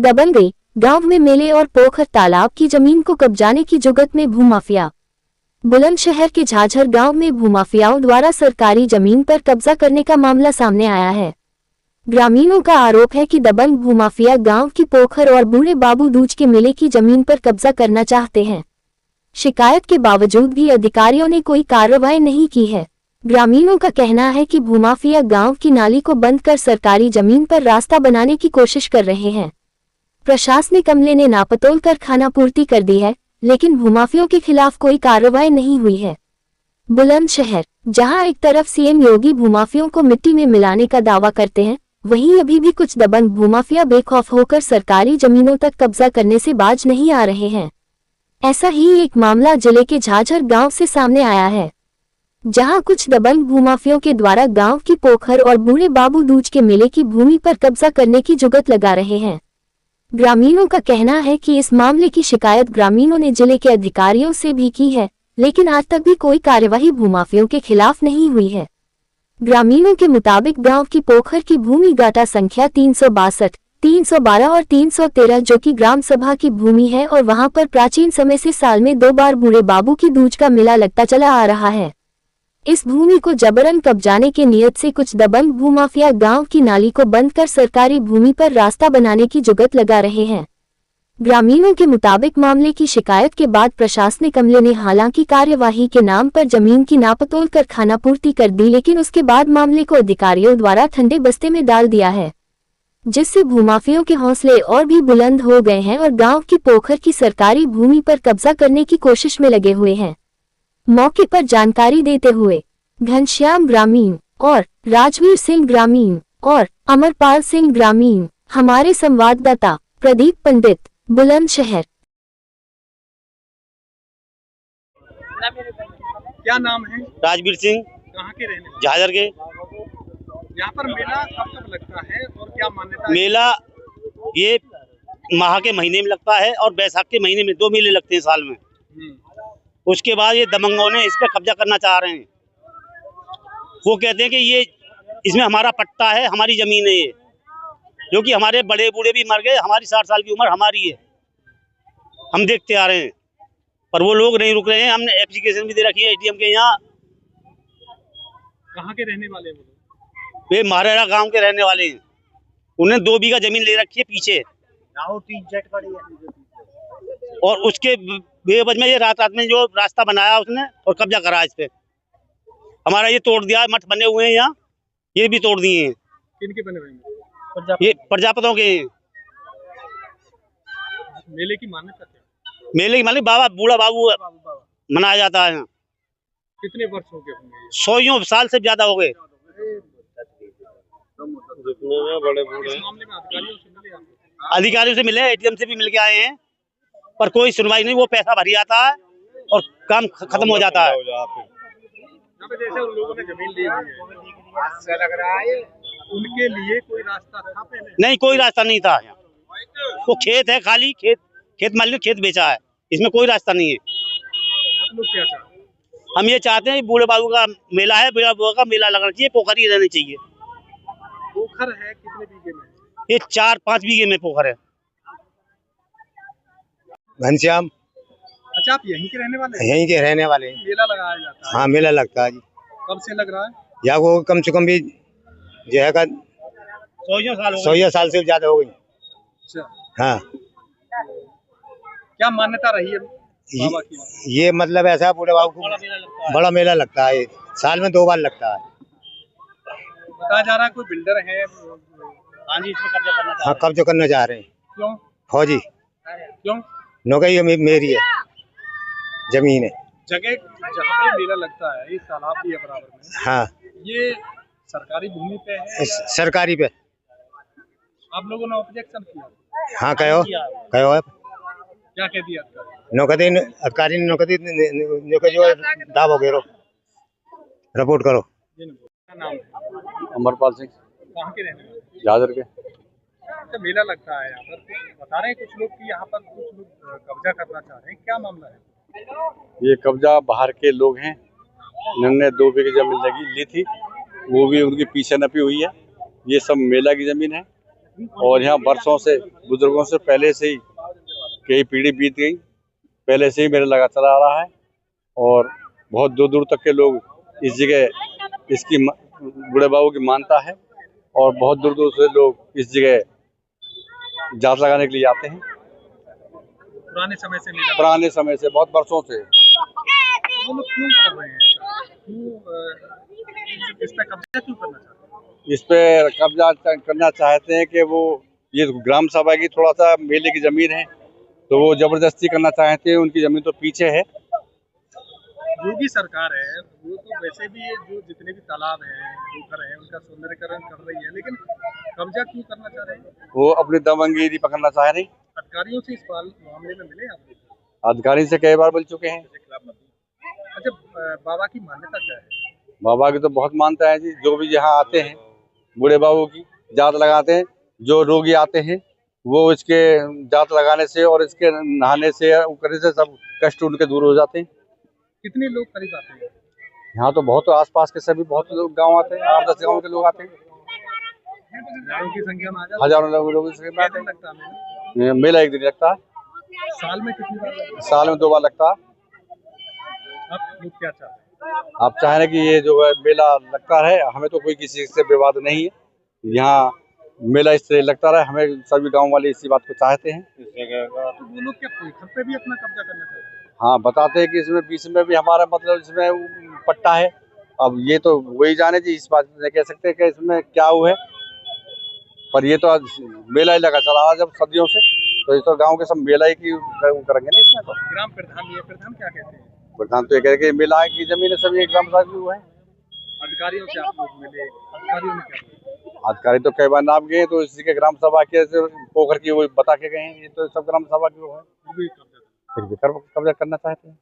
दबंगई, गांव में मेले और पोखर तालाब की जमीन को कब्जाने की जुगत में भूमाफिया। बुलंदशहर के झाझर गांव में भूमाफियाओं द्वारा सरकारी जमीन पर कब्जा करने का मामला सामने आया है। ग्रामीणों का आरोप है कि दबंग भूमाफिया गांव की पोखर और बूढ़े बाबू दूज के मेले की जमीन पर कब्जा करना चाहते हैं। शिकायत के बावजूद भी अधिकारियों ने कोई कार्रवाई नहीं की है। ग्रामीणों का कहना है कि भूमाफिया गांव की नाली को बंद कर सरकारी जमीन पर रास्ता बनाने की कोशिश कर रहे हैं। प्रशासनिक अमले ने नापतोल कर खानापूर्ति कर दी है, लेकिन भूमाफियों के खिलाफ कोई कार्रवाई नहीं हुई है। बुलंदशहर, जहां एक तरफ सीएम योगी भूमाफियों को मिट्टी में मिलाने का दावा करते हैं, वहीं अभी भी कुछ दबंग भूमाफिया बेखौफ होकर सरकारी जमीनों तक कब्जा करने से बाज नहीं आ रहे हैं। ऐसा ही एक मामला जिले के झाझर गांव से सामने आया है, जहां कुछ दबंग भूमाफियों के द्वारा गांव की पोखर और बूढ़े बाबू दूज के मेले की भूमि पर कब्जा करने की जुगत लगा रहे हैं। ग्रामीणों का कहना है कि इस मामले की शिकायत ग्रामीणों ने जिले के अधिकारियों से भी की है, लेकिन आज तक भी कोई कार्यवाही भूमाफियों के खिलाफ नहीं हुई है। ग्रामीणों के मुताबिक गांव की पोखर की भूमि गाटा संख्या 362, 312 और 313 जो कि ग्राम सभा की भूमि है और वहां पर प्राचीन समय से साल में 2 बार बूढ़े बाबू की दूज का मेला लगता चला आ रहा है। इस भूमि को जबरन कब्जाने के नियत से कुछ दबंग भूमाफिया गांव की नाली को बंद कर सरकारी भूमि पर रास्ता बनाने की जुगत लगा रहे हैं। ग्रामीणों के मुताबिक मामले की शिकायत के बाद प्रशासनिक अमले ने हालांकि कार्यवाही के नाम पर जमीन की नापतोल कर खानापूर्ति कर दी, लेकिन उसके बाद मामले को अधिकारियों द्वारा ठंडे बस्ते में डाल दिया है, जिससे भूमाफियों के हौसले और भी बुलंद हो गए हैं और गांव की पोखर की सरकारी भूमि पर कब्जा करने की कोशिश में लगे हुए हैं। मौके पर जानकारी देते हुए घनश्याम ग्रामीण और राजवीर सिंह ग्रामीण और अमरपाल सिंह ग्रामीण, हमारे संवाददाता प्रदीप पंडित, बुलंदशहर। क्या नाम है? राजवीर सिंह। कहाँ के रहने वाले? झाझर के। यहाँ पर मेला कब लगता है और क्या मान्यता है? मेला ये माह के महीने में लगता है और बैसाख के महीने में, 2 मेले लगते हैं साल में। उसके बाद ये दबंगों ने इस पे कब्जा करना चाह रहे हैं। वो कहते हैं कि ये इसमें हमारा पट्टा है, हमारी जमीन है ये, जो कि हमारे बड़े बूढ़े भी मर गए, हमारी 60 साल की उम्र हमारी है, हम देखते आ रहे हैं। पर वो लोग नहीं रुक रहे हैं। हमने एप्लीकेशन भी दे रखी है एटीएम के यहाँ। कहाँ के रहने वाले हैं? वे महाराणा गांव के रहने वाले हैं। उन्हें 2 बीघा जमीन ले रखी है पीछे, और उसके बेवजह में ये रात में जो रास्ता बनाया उसने और कब्जा करा इस पे। हमारा ये तोड़ दिया, मठ बने हुए हैं यहाँ, ये भी तोड़ दिए हैं। किनके बने हुए हैं? ये प्रजापतों के हैं। मेले की मान्यता क्या? मेले की मालिक बाबा बूढ़ा बाबू मनाया जाता है। कितने वर्ष हो गए होंगे? 100 साल से ज्यादा हो गए। जितने में बड़े बूढ़े। इस मामले में अधिकारियों से मिले आप? अधिकारियों से मिले, एटीएम से भी मिल के आए हैं, पर कोई सुनवाई नहीं। वो पैसा भर जाता है और काम खत्म हो जाता है। यहाँ पे जैसे उन लोगों ने जमीन ली हुई है, ऐसा लग रहा है उनके लिए कोई रास्ता था पहले? नहीं, कोई रास्ता नहीं था यहाँ। वो खेत है, खाली खेत मालिक ने खेत बेचा है, इसमें कोई रास्ता नहीं है। आप लोग क्या चाहते हैं? हम ये चाहते हैं बूढ़े बाबू का मेला है, बूढ़े बाबू का मेला लगना चाहिए, पोखर ही रहनी चाहिए। पोखर है कितने बीघे में? ये 4-5 बीघे में पोखर है। घनश्याम। अच्छा, आप यहीं के रहने वाले हैं? यहीं के रहने वाले हैं। मेला लगाया जाता है? हाँ, मेला लगता है जी। कब से लग रहा है? या वो कम से कम भी जो है 100 साल से ज्यादा हो गई। अच्छा, हाँ। क्या मान्यता रही है बाबा की? ये मतलब ऐसा बूढ़े बाबू को बड़ा मेला लगता है, साल में 2 बार लगता है। बताया जा रहा है कोई बिल्डर है? हाँ जी, इसमें कब्जा करना। हाँ, कब्जा करना चाह रहे हैं। क्यों? फौजी। क्यों? नौकरी मेरी है, जमीन है। जगह जहाँ पे मेला लगता है, इस तालाब भी है बराबर में। हाँ, ये सरकारी भूमि पे है? सरकारी पे। आप लोगों ने ऑब्जेक्शन किया? हाँ, कहो है। क्या कह दिया? नौकरी अधिकारी ने नौकरी जो दाव घेरो, रिपोर्ट करो। क्या नाम है? अमरपाल सिंह। कहाँ के रहने वाले? झाझर के। अच्छा, मेला लगता है यहाँ पर, बता रहे हैं कुछ लोग कि यहाँ पर कुछ लोग कब्जा करना चाह रहे हैं, क्या मामला है? ये कब्जा बाहर के लोग हैं, इन्होंने 2 बीघे जमीन ली थी, वो भी उनकी पीछे नपी हुई है। ये सब मेला की जमीन है और यहाँ वर्षों से बुजुर्गों से पहले से ही कई पीढ़ी बीत गई, पहले से ही मेला लगा चला आ रहा है। और बहुत दूर दूर तक के लोग इस जगह इसकी बूढ़े बाबू की मानता है और बहुत दूर दूर से लोग इस जगह जात लगाने के लिए आते हैं। पुराने समय से मेला पुराने समय से, बहुत वर्षों से। वो लोग क्यों कर रहे हैं ऐसा? क्यों इस पे कब्जा क्यों करना चाहते हैं? इस पे कब्जा करना चाहते हैं कि वो ये ग्राम सभा की थोड़ा सा मेले की जमीन है, तो वो जबरदस्ती करना चाहते हैं। उनकी जमीन तो पीछे है। योगी सरकार है, वो तो वैसे भी जो जितने भी तालाब हैं, पोखर हैं, उनका सौंदर्यीकरण कर रही है, लेकिन कब्जा क्यों करना चाह रहे हैं? वो अपनी दमंगीरी पकड़ना चाह रहे हैं। अधिकारियों से इस मामले में मिले आप? अधिकारी से कई बार मिल चुके हैं। अच्छा, बाबा की मान्यता क्या है? बाबा की तो बहुत मानता है जी। जो भी यहाँ आते हैं बूढ़े बाबू की जात लगाते हैं, जो रोगी आते हैं वो इसके जात लगाने से और इसके नहाने से करने से सब कष्ट उनके दूर हो जाते हैं। कितने लोग करीब आते हैं? यहाँ तो बहुत आसपास के सभी बहुत लोग गांव आते हैं, 8-10 गांव के लोग आते हैं। हजारों की संख्या में आ जाते हैं। हजारों लोग इसके कितना दिन लगता है मेला? मेला एक दिन लगता है, साल में कितनी बार लगता है? साल में 2 बार लगता है। आप लोग क्या चाहते हैं? आप चाह रहे हैं कि ये जो है मेला लगता रहे, हमें तो कोई किसी से विवाद नहीं है। यहाँ मेला इस तरह लगता रहे, हमें सभी गांव वाले इसी बात को चाहते हैं। तो वो लोग क्या पोखर पे भी अपना कब्जा करना चाहते हैं? हाँ, बताते हैं कि इसमें बीच में भी हमारा मतलब इसमें पट्टा है। अब ये तो वही जाने जी, इस बात नहीं कह सकते कि इसमें क्या हुआ है, पर ये तो आज मेला ही लगा चला जब सदियों से, तो ये तो गांव के सब मेला ही की करेंगे ना इसमें। तो ग्राम प्रधान, ये प्रधान क्या कहते हैं? प्रधान तो ये कह रहे कि मेला की जमीन है, सभी ग्राम सभा की हुआ है। अधिकारियों से आप लोग मिले, अधिकारियों ने क्या बोला? अधिकारी तो कई बार नाप गए, तो इसी के ग्राम सभा के पोखर की वो बता के गए हैं। ये तो सब ग्राम सभा की वो है, फिर भी कब्जा फिर भी कब्जा करना चाहते हैं।